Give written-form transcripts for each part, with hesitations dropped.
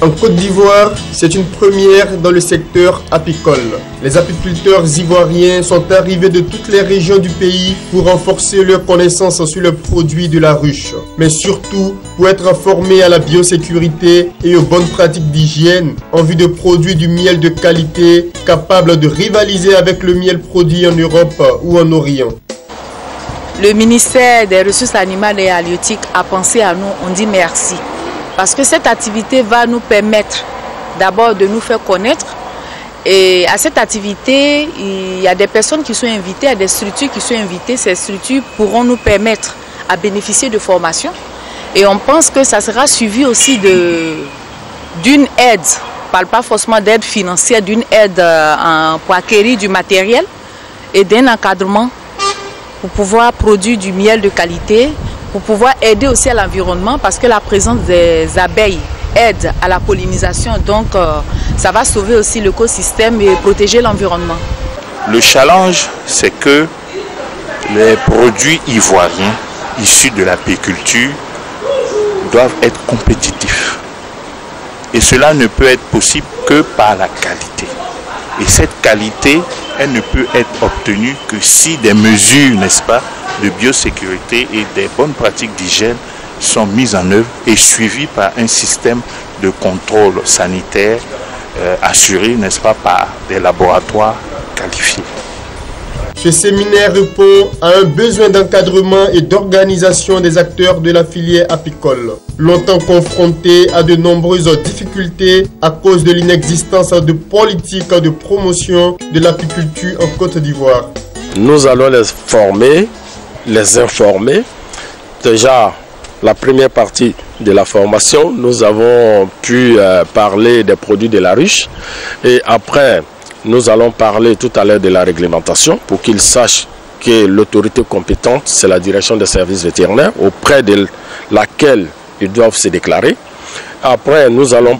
En Côte d'Ivoire, c'est une première dans le secteur apicole. Les apiculteurs ivoiriens sont arrivés de toutes les régions du pays pour renforcer leurs connaissances sur les produits de la ruche, mais surtout pour être formés à la biosécurité et aux bonnes pratiques d'hygiène en vue de produire du miel de qualité capable de rivaliser avec le miel produit en Europe ou en Orient. Le ministère des Ressources animales et halieutiques a pensé à nous, on dit merci. Parce que cette activité va nous permettre d'abord de nous faire connaître. Et à cette activité, il y a des personnes qui sont invitées, il y a des structures qui sont invitées. Ces structures pourront nous permettre à bénéficier de formations. Et on pense que ça sera suivi aussi d'une aide. Je ne parle pas forcément d'aide financière, d'une aide pour acquérir du matériel et d'un encadrement pour pouvoir produire du miel de qualité, pour pouvoir aider aussi à l'environnement parce que la présence des abeilles aide à la pollinisation. Donc ça va sauver aussi l'écosystème et protéger l'environnement. Le challenge, c'est que les produits ivoiriens issus de l'apiculture doivent être compétitifs. Et cela ne peut être possible que par la qualité. Et cette qualité, elle ne peut être obtenue que si des mesures, n'est-ce pas, de biosécurité et des bonnes pratiques d'hygiène sont mises en œuvre et suivies par un système de contrôle sanitaire assuré, n'est-ce pas, par des laboratoires qualifiés. Ce séminaire répond à un besoin d'encadrement et d'organisation des acteurs de la filière apicole, longtemps confrontés à de nombreuses difficultés à cause de l'inexistence de politiques de promotion de l'apiculture en Côte d'Ivoire. Nous allons les former, les informer. Déjà, la première partie de la formation, nous avons pu parler des produits de la ruche. Et après, nous allons parler tout à l'heure de la réglementation pour qu'ils sachent que l'autorité compétente, c'est la direction des services vétérinaires auprès de laquelle ils doivent se déclarer. Après, nous allons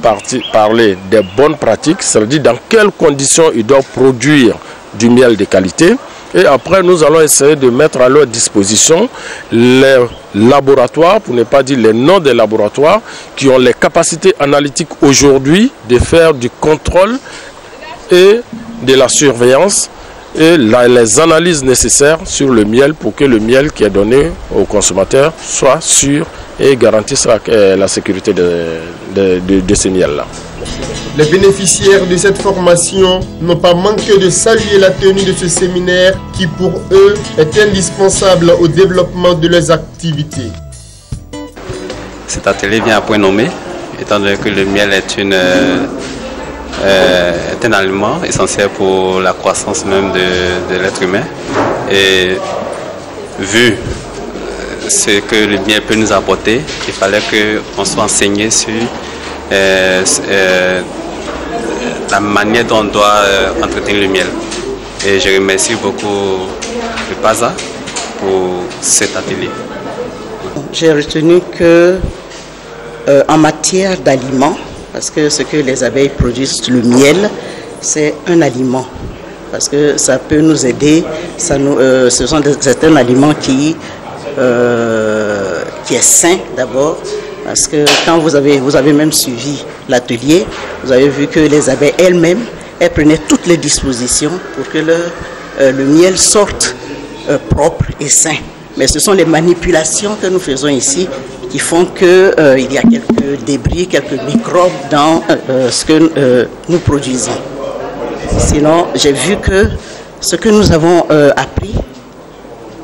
parler des bonnes pratiques, c'est-à-dire dans quelles conditions ils doivent produire du miel de qualité. Et après, nous allons essayer de mettre à leur disposition les laboratoires, pour ne pas dire les noms des laboratoires, qui ont les capacités analytiques aujourd'hui de faire du contrôle et de la surveillance et les analyses nécessaires sur le miel pour que le miel qui est donné aux consommateurs soit sûr et garantisse la sécurité de ce miel-là. Les bénéficiaires de cette formation n'ont pas manqué de saluer la tenue de ce séminaire qui pour eux est indispensable au développement de leurs activités. Cet atelier vient à point nommé, étant donné que le miel est un aliment essentiel pour la croissance même de l'être humain. Et vu ce que le miel peut nous apporter, il fallait qu'on soit enseigné sur la manière dont on doit entretenir le miel. Et je remercie beaucoup le PASA pour cet atelier. J'ai retenu que en matière d'aliments, parce que ce que les abeilles produisent, le miel, c'est un aliment. Parce que ça peut nous aider, ce sont certains aliments qui est sain d'abord. Parce que quand vous avez même suivi l'atelier, vous avez vu que les abeilles elles-mêmes, elles prenaient toutes les dispositions pour que le miel sorte propre et sain. Mais ce sont les manipulations que nous faisons ici qui font qu'il y a quelques débris, quelques microbes dans ce que nous produisons. Sinon, j'ai vu que ce que nous avons appris,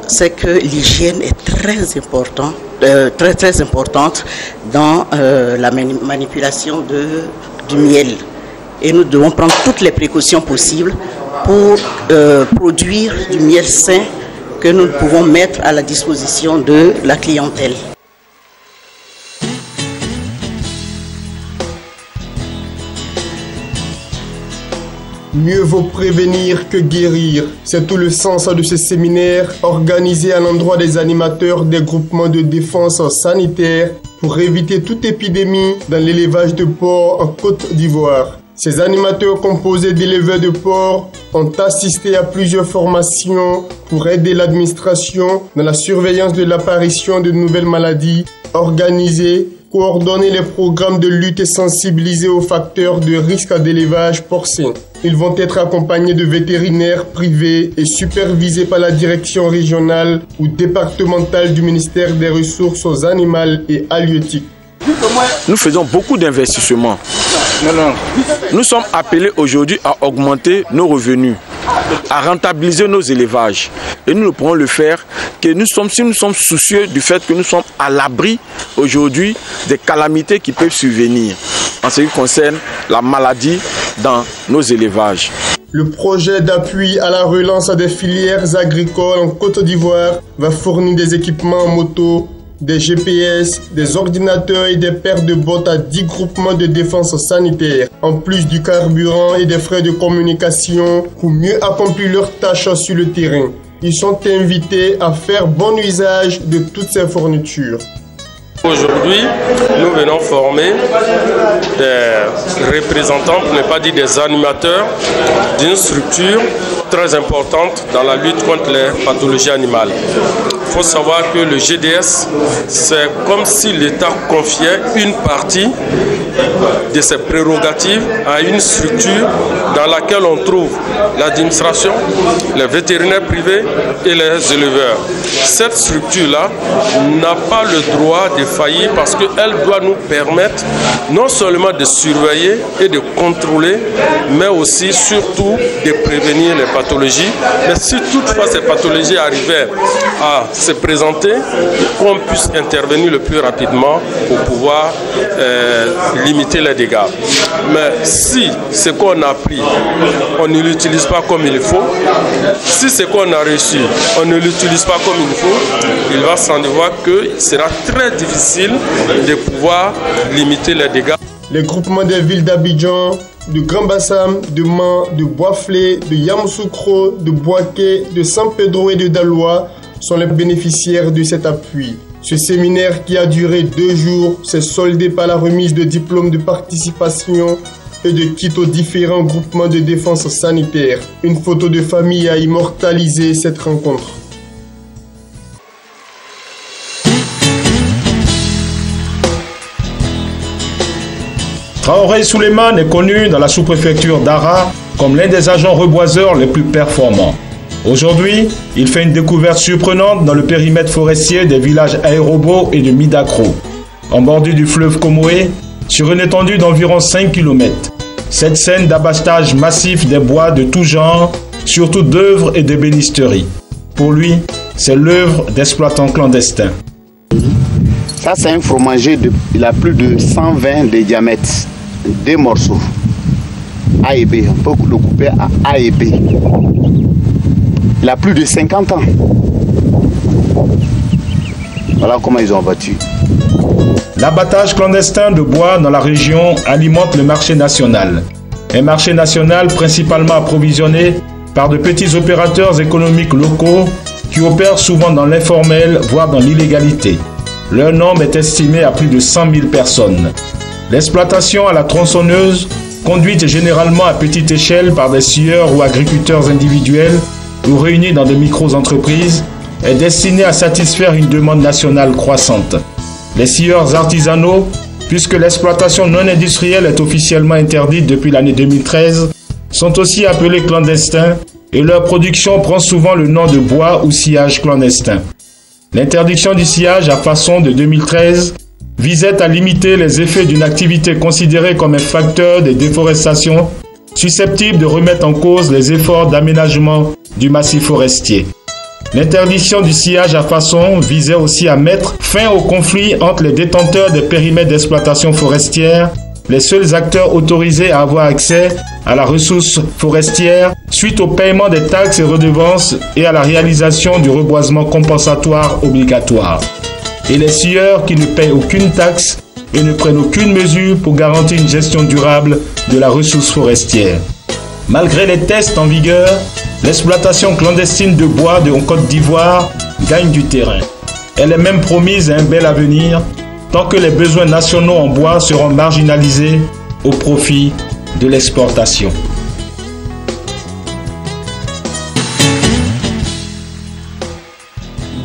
c'est que l'hygiène est très importante dans la manipulation du miel. Et nous devons prendre toutes les précautions possibles pour produire du miel sain que nous pouvons mettre à la disposition de la clientèle. Mieux vaut prévenir que guérir. C'est tout le sens de ce séminaire organisé à l'endroit des animateurs des groupements de défense sanitaire pour éviter toute épidémie dans l'élevage de porcs en Côte d'Ivoire. Ces animateurs composés d'éleveurs de porcs ont assisté à plusieurs formations pour aider l'administration dans la surveillance de l'apparition de nouvelles maladies, organiser, coordonner les programmes de lutte et sensibiliser aux facteurs de risque d'élevage porcin. Ils vont être accompagnés de vétérinaires privés et supervisés par la direction régionale ou départementale du ministère des Ressources animales et halieutiques. Nous faisons beaucoup d'investissements. Nous sommes appelés aujourd'hui à augmenter nos revenus, à rentabiliser nos élevages. Et nous ne pourrons le faire que si nous sommes soucieux du fait que nous sommes à l'abri aujourd'hui des calamités qui peuvent survenir en ce qui concerne la maladie dans nos élevages. Le projet d'appui à la relance des filières agricoles en Côte d'Ivoire va fournir des équipements en moto, des GPS, des ordinateurs et des paires de bottes à 10 groupements de défense sanitaire, en plus du carburant et des frais de communication pour mieux accomplir leurs tâches sur le terrain. Ils sont invités à faire bon usage de toutes ces fournitures. Aujourd'hui, nous venons former des représentants, pour ne pas dire des animateurs, d'une structure très importante dans la lutte contre les pathologies animales. Il faut savoir que le GDS, c'est comme si l'État confiait une partie de ses prérogatives à une structure dans laquelle on trouve l'administration, les vétérinaires privés et les éleveurs. Cette structure-là n'a pas le droit de faillir parce qu'elle doit nous permettre non seulement de surveiller et de contrôler, mais aussi surtout de prévenir les pathologies. Mais si toutefois ces pathologies arrivaient à se présenter, qu'on puisse intervenir le plus rapidement pour pouvoir limiter les dégâts. Mais si ce qu'on a appris, on ne l'utilise pas comme il faut, si ce qu'on a reçu, on ne l'utilise pas comme il faut, il va s'en voir qu'il sera très difficile de pouvoir limiter les dégâts. Les groupements des villes d'Abidjan, de Grand Bassam, de Man, de Boisflé, de Yamoussoukro, de Boaké, de San Pedro et de Daloa sont les bénéficiaires de cet appui. Ce séminaire qui a duré 2 jours s'est soldé par la remise de diplômes de participation et de kits aux différents groupements de défense sanitaire. Une photo de famille a immortalisé cette rencontre. Traoré Souleymane est connu dans la sous-préfecture d'Ara comme l'un des agents reboiseurs les plus performants. Aujourd'hui, il fait une découverte surprenante dans le périmètre forestier des villages Aérobo et de Midakro, en bordure du fleuve Comoé, sur une étendue d'environ 5 km. Cette scène d'abattage massif des bois de tout genre, surtout d'œuvres et d'ébénisterie. Pour lui, c'est l'œuvre d'exploitants clandestins. Ça, c'est un fromager, il a plus de 120 de diamètre, 2 morceaux, A et B. On peut le couper à A et B. Il a plus de 50 ans. Voilà comment ils ont abattu. L'abattage clandestin de bois dans la région alimente le marché national. Un marché national principalement approvisionné par de petits opérateurs économiques locaux qui opèrent souvent dans l'informel, voire dans l'illégalité. Leur nombre est estimé à plus de 100 000 personnes. L'exploitation à la tronçonneuse, conduite généralement à petite échelle par des scieurs ou agriculteurs individuels ou réunis dans de micro-entreprises, est destinée à satisfaire une demande nationale croissante. Les scieurs artisanaux, puisque l'exploitation non industrielle est officiellement interdite depuis l'année 2013, sont aussi appelés clandestins et leur production prend souvent le nom de bois ou sciage clandestin. L'interdiction du sciage à façon de 2013 visait à limiter les effets d'une activité considérée comme un facteur de déforestation susceptible de remettre en cause les efforts d'aménagement du massif forestier. L'interdiction du sciage à façon visait aussi à mettre fin au conflit entre les détenteurs des périmètres d'exploitation forestière, les seuls acteurs autorisés à avoir accès à la ressource forestière suite au paiement des taxes et redevances et à la réalisation du reboisement compensatoire obligatoire, et les scieurs qui ne paient aucune taxe et ne prennent aucune mesure pour garantir une gestion durable de la ressource forestière. Malgré les tests en vigueur, l'exploitation clandestine de bois en Côte d'Ivoire gagne du terrain. Elle est même promise à un bel avenir tant que les besoins nationaux en bois seront marginalisés au profit de l'exportation.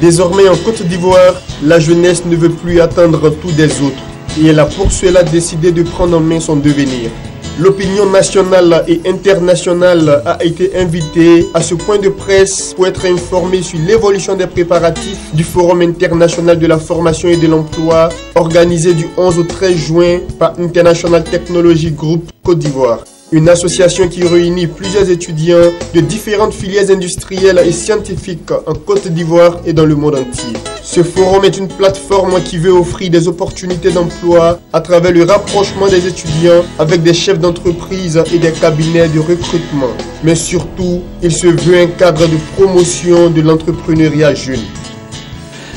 Désormais en Côte d'Ivoire, la jeunesse ne veut plus attendre tout des autres et elle a pour cela décidé de prendre en main son devenir. L'opinion nationale et internationale a été invitée à ce point de presse pour être informée sur l'évolution des préparatifs du Forum international de la formation et de l'emploi organisé du 11 au 13 juin par International Technology Group Côte d'Ivoire. Une association qui réunit plusieurs étudiants de différentes filières industrielles et scientifiques en Côte d'Ivoire et dans le monde entier. Ce forum est une plateforme qui veut offrir des opportunités d'emploi à travers le rapprochement des étudiants avec des chefs d'entreprise et des cabinets de recrutement. Mais surtout, il se veut un cadre de promotion de l'entrepreneuriat jeune.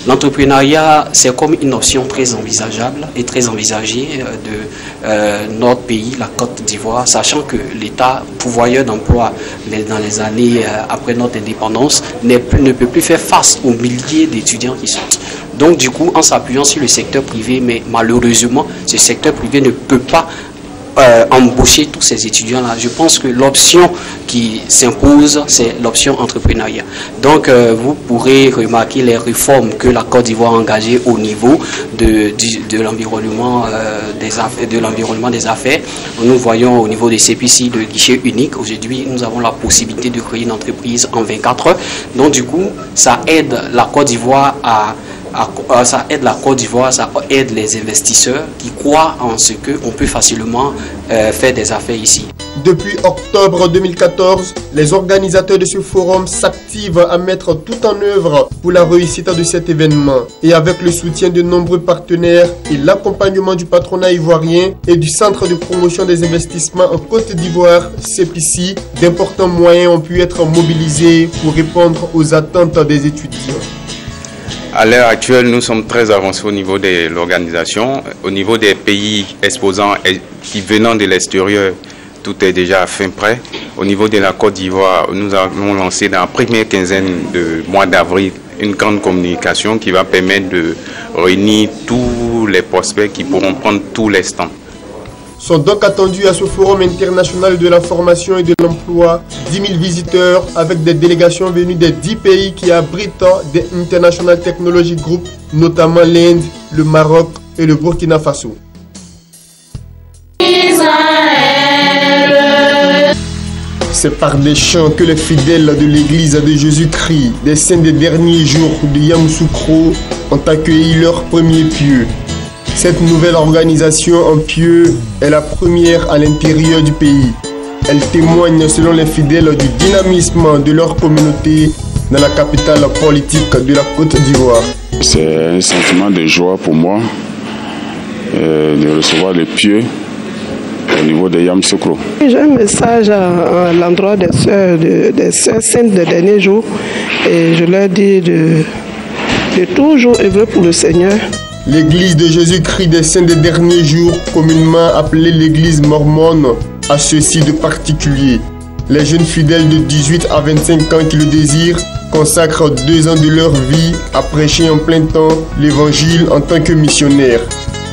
L'entrepreneuriat, c'est comme une option très envisageable et très envisagée de notre pays, la Côte d'Ivoire, sachant que l'État pourvoyeur d'emploi dans les années après notre indépendance ne peut plus faire face aux milliers d'étudiants qui sortent. Donc du coup, en s'appuyant sur le secteur privé, mais malheureusement, ce secteur privé ne peut pas embaucher tous ces étudiants-là. Je pense que l'option qui s'impose, c'est l'option entrepreneuriat. Donc, vous pourrez remarquer les réformes que la Côte d'Ivoire a engagées au niveau de l'environnement des affaires. Nous voyons au niveau des CPC de guichet unique. Aujourd'hui, nous avons la possibilité de créer une entreprise en 24 heures. Donc, du coup, ça aide la Côte d'Ivoire ça aide les investisseurs qui croient en ce qu'on peut facilement faire des affaires ici. Depuis octobre 2014, les organisateurs de ce forum s'activent à mettre tout en œuvre pour la réussite de cet événement. Et avec le soutien de nombreux partenaires et l'accompagnement du patronat ivoirien et du Centre de promotion des investissements en Côte d'Ivoire, CPC, d'importants moyens ont pu être mobilisés pour répondre aux attentes des étudiants. À l'heure actuelle, nous sommes très avancés au niveau de l'organisation. Au niveau des pays exposants qui venant de l'extérieur, tout est déjà à fin prêt. Au niveau de la Côte d'Ivoire, nous avons lancé dans la première quinzaine de mois d'avril une grande communication qui va permettre de réunir tous les prospects qui pourront prendre tous les stands. Sont donc attendus à ce forum international de la formation et de l'emploi 10 000 visiteurs avec des délégations venues des 10 pays qui abritent des International Technology Group, notamment l'Inde, le Maroc et le Burkina Faso. C'est par des chants que les fidèles de l'église de Jésus-Christ, des saints des derniers jours de Yamoussoukro, ont accueilli leur premier pieux. Cette nouvelle organisation en pieux est la première à l'intérieur du pays. Elle témoigne, selon les fidèles, du dynamisme de leur communauté dans la capitale politique de la Côte d'Ivoire. C'est un sentiment de joie pour moi de recevoir les pieux au niveau de Yamoussoukro. J'ai un message à l'endroit des sœurs saintes des derniers jours et je leur dis de toujours œuvrer pour le Seigneur. L'église de Jésus-Christ des Saints des derniers jours, communément appelée l'église mormone, a ceci de particulier. Les jeunes fidèles de 18 à 25 ans qui le désirent consacrent 2 ans de leur vie à prêcher en plein temps l'évangile en tant que missionnaires.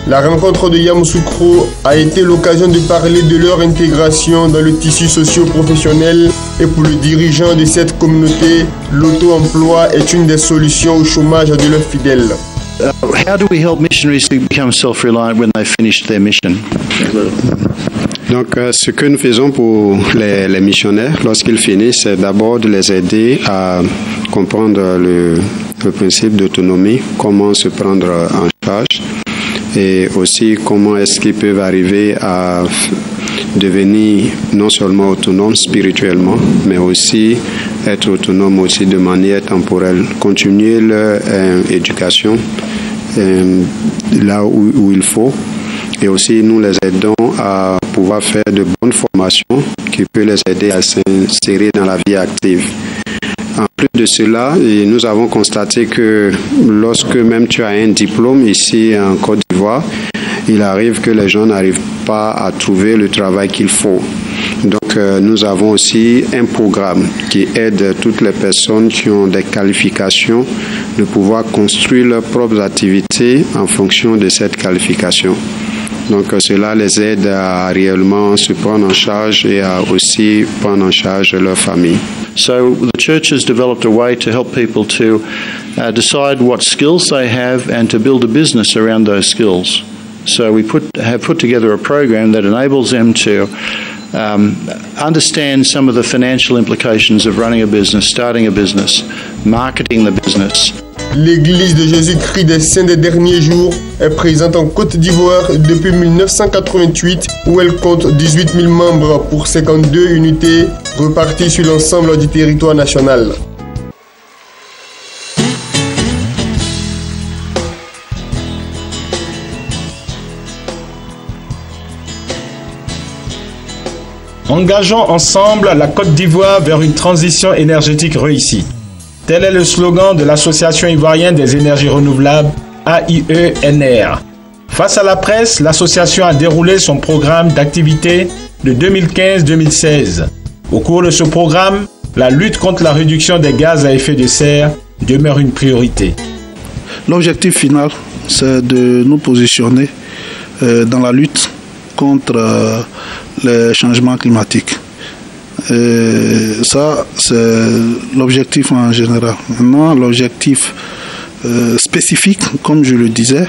La rencontre de Yamoussoukro a été l'occasion de parler de leur intégration dans le tissu socio-professionnel et pour le dirigeant de cette communauté, l'auto-emploi est une des solutions au chômage de leurs fidèles. How do we help missionaries to become self-reliant when they finish their mission? Donc, ce que nous faisons pour les missionnaires, lorsqu'ils finissent, c'est d'abord de les aider à comprendre le principe d'autonomie, comment se prendre en charge et aussi comment est-ce qu'ils peuvent arriver à devenir non seulement autonomes spirituellement, mais aussi être autonomes aussi de manière temporelle, continuer leur éducation là où il faut. Et aussi, nous les aidons à pouvoir faire de bonnes formations qui peuvent les aider à s'insérer dans la vie active. En plus de cela, nous avons constaté que lorsque même tu as un diplôme ici en Côte d'Ivoire, il arrive que les gens n'arrivent pas à trouver le travail qu'il faut. Donc, nous avons aussi un programme qui aide toutes les personnes qui ont des qualifications de pouvoir construire leurs propres activités en fonction de cette qualification. Donc cela les aide à réellement se prendre en charge et à aussi prendre en charge leur famille. So the church has developed a way to help people to decide what skills they have and to build a business around those skills. So we have put together a program that enables them to understand some of the financial implications of running a business, starting a business, marketing the business. L'Église de Jésus-Christ des Saints des Derniers Jours est présente en Côte d'Ivoire depuis 1988 où elle compte 18 000 membres pour 52 unités reparties sur l'ensemble du territoire national. Engageons ensemble la Côte d'Ivoire vers une transition énergétique réussie. Tel est le slogan de l'Association ivoirienne des énergies renouvelables, AIENR. Face à la presse, l'association a déroulé son programme d'activité de 2015-2016. Au cours de ce programme, la lutte contre la réduction des gaz à effet de serre demeure une priorité. L'objectif final, c'est de nous positionner dans la lutte contre les changements climatiques. Et ça, c'est l'objectif en général. Maintenant, l'objectif spécifique, comme je le disais,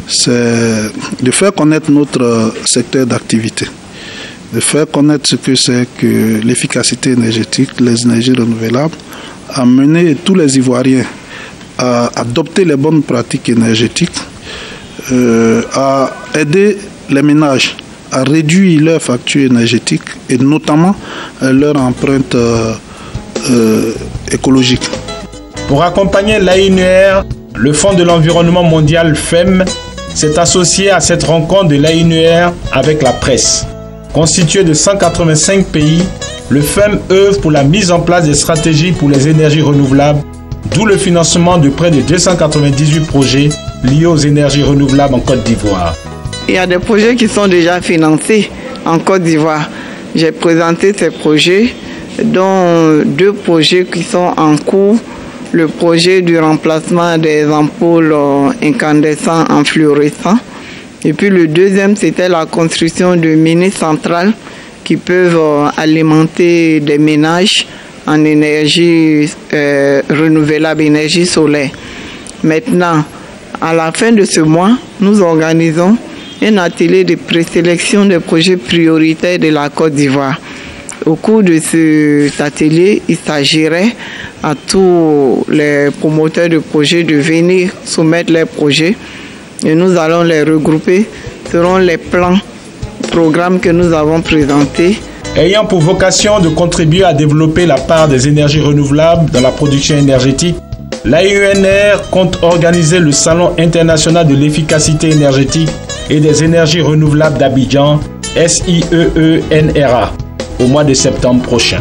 c'est de faire connaître notre secteur d'activité, de faire connaître ce que c'est que l'efficacité énergétique, les énergies renouvelables, amener tous les Ivoiriens à adopter les bonnes pratiques énergétiques, à aider les ménages à réduire leur facture énergétique et notamment leur empreinte écologique. Pour accompagner l'AINUR, le Fonds de l'environnement mondial FEM s'est associé à cette rencontre de l'AINUR avec la presse. Constitué de 185 pays, le FEM œuvre pour la mise en place des stratégies pour les énergies renouvelables, d'où le financement de près de 298 projets liés aux énergies renouvelables en Côte d'Ivoire. Il y a des projets qui sont déjà financés en Côte d'Ivoire. J'ai présenté ces projets, dont 2 projets qui sont en cours. Le projet du remplacement des ampoules incandescentes en fluorescent. Et puis le deuxième, c'était la construction de mini-centrales qui peuvent alimenter des ménages en énergie renouvelable, énergie solaire. Maintenant, à la fin de ce mois, nous organisons un atelier de présélection des projets prioritaires de la Côte d'Ivoire. Au cours de cet atelier, il s'agirait à tous les promoteurs de projets de venir soumettre leurs projets et nous allons les regrouper selon les plans, programmes que nous avons présentés. Ayant pour vocation de contribuer à développer la part des énergies renouvelables dans la production énergétique, l'AIENR compte organiser le Salon international de l'efficacité énergétique et des énergies renouvelables d'Abidjan, SIEENRA, au mois de septembre prochain.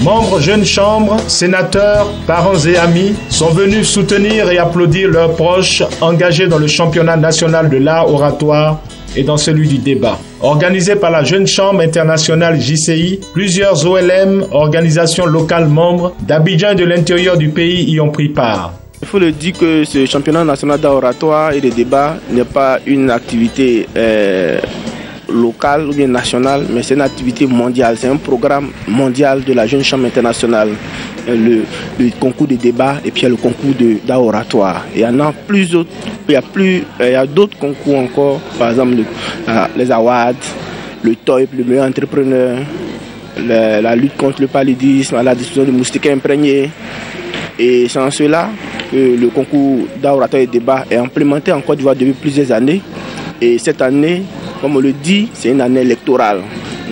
Membres jeunes chambres, sénateurs, parents et amis sont venus soutenir et applaudir leurs proches engagés dans le championnat national de l'art oratoire et dans celui du débat. Organisé par la Jeune Chambre internationale JCI, plusieurs OLM, organisations locales membres d'Abidjan et de l'intérieur du pays y ont pris part. Il faut le dire que ce championnat national d'art oratoire et de débat n'est pas une activité locale ou bien nationale, mais c'est une activité mondiale. C'est un programme mondial de la Jeune Chambre internationale. Le concours de débat et puis le concours d'art oratoire. Il y en a plus d'autres. Il y a d'autres concours encore, par exemple les awards, le TOIP, le meilleur entrepreneur, la lutte contre le paludisme, la destruction de moustiques imprégnés. Et c'est en cela que le concours d'art oratoire et débat est implémenté en Côte d'Ivoire depuis plusieurs années. Et cette année, comme on le dit, c'est une année électorale.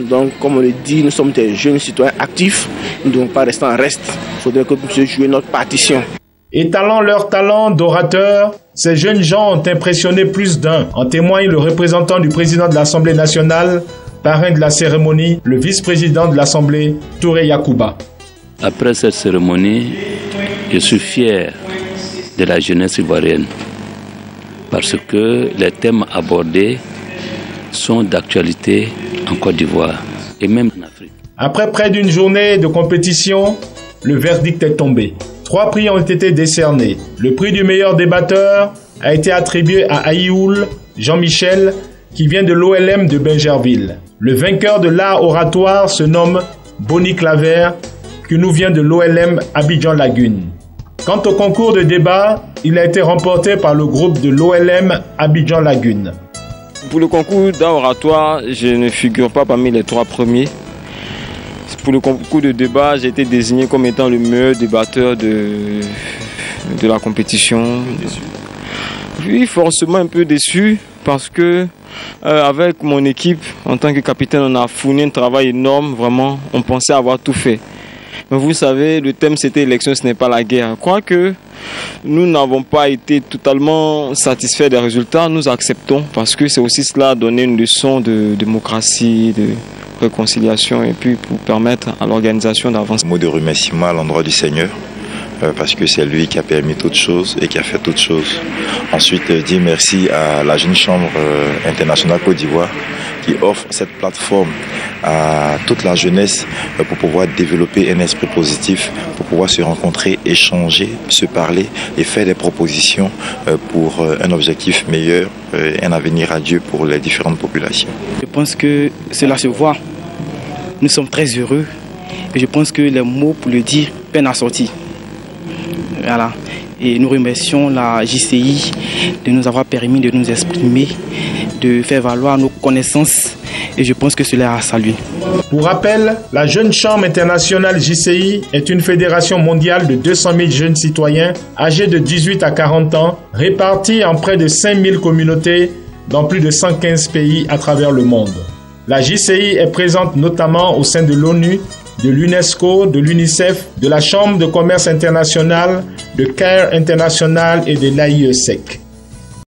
Donc, comme on le dit, nous sommes des jeunes citoyens actifs. Nous ne devons pas rester en reste. Il faudrait que nous puissions jouer notre partition. Étalant leur talent d'orateur, ces jeunes gens ont impressionné plus d'un. En témoigne le représentant du président de l'Assemblée nationale, parrain de la cérémonie, le vice-président de l'Assemblée, Touré Yacouba. Après cette cérémonie, je suis fier de la jeunesse ivoirienne parce que les thèmes abordés sont d'actualité en Côte d'Ivoire et même en Afrique. Après près d'une journée de compétition, le verdict est tombé. 3 prix ont été décernés. Le prix du meilleur débatteur a été attribué à Aïoul Jean-Michel, qui vient de l'OLM de Bingerville. Le vainqueur de l'art oratoire se nomme Bonnie Claver, qui nous vient de l'OLM Abidjan Lagune. Quant au concours de débat, il a été remporté par le groupe de l'OLM Abidjan Lagune. Pour le concours d'art oratoire, je ne figure pas parmi les 3 premiers. Pour le concours de débat, j'ai été désigné comme étant le meilleur débatteur de la compétition. Oui, forcément un peu déçu parce que avec mon équipe, en tant que capitaine, on a fourni un travail énorme, vraiment. On pensait avoir tout fait. Mais vous savez, le thème c'était élection, ce n'est pas la guerre. Je crois que nous n'avons pas été totalement satisfaits des résultats. Nous acceptons parce que c'est aussi cela, donner une leçon de démocratie, de réconciliation et puis pour permettre à l'organisation d'avancer. Un mot de remerciement à l'endroit du Seigneur parce que c'est lui qui a permis toutes choses et qui a fait toutes choses. Ensuite, dire merci à la Jeune Chambre internationale Côte d'Ivoire qui offre cette plateforme à toute la jeunesse pour pouvoir développer un esprit positif, pour pouvoir se rencontrer, échanger, se parler et faire des propositions pour un objectif meilleur, un avenir radieux pour les différentes populations. Je pense que cela se voit. Nous sommes très heureux et je pense que les mots pour le dire peinent à sortir. Voilà. Et nous remercions la JCI de nous avoir permis de nous exprimer, de faire valoir nos connaissances et je pense que cela est à saluer. Pour rappel, la Jeune Chambre internationale JCI est une fédération mondiale de 200 000 jeunes citoyens âgés de 18 à 40 ans, répartis en près de 5000 communautés dans plus de 115 pays à travers le monde. La JCI est présente notamment au sein de l'ONU, de l'UNESCO, de l'UNICEF, de la Chambre de commerce internationale, de CARE International et de l'AIESEC.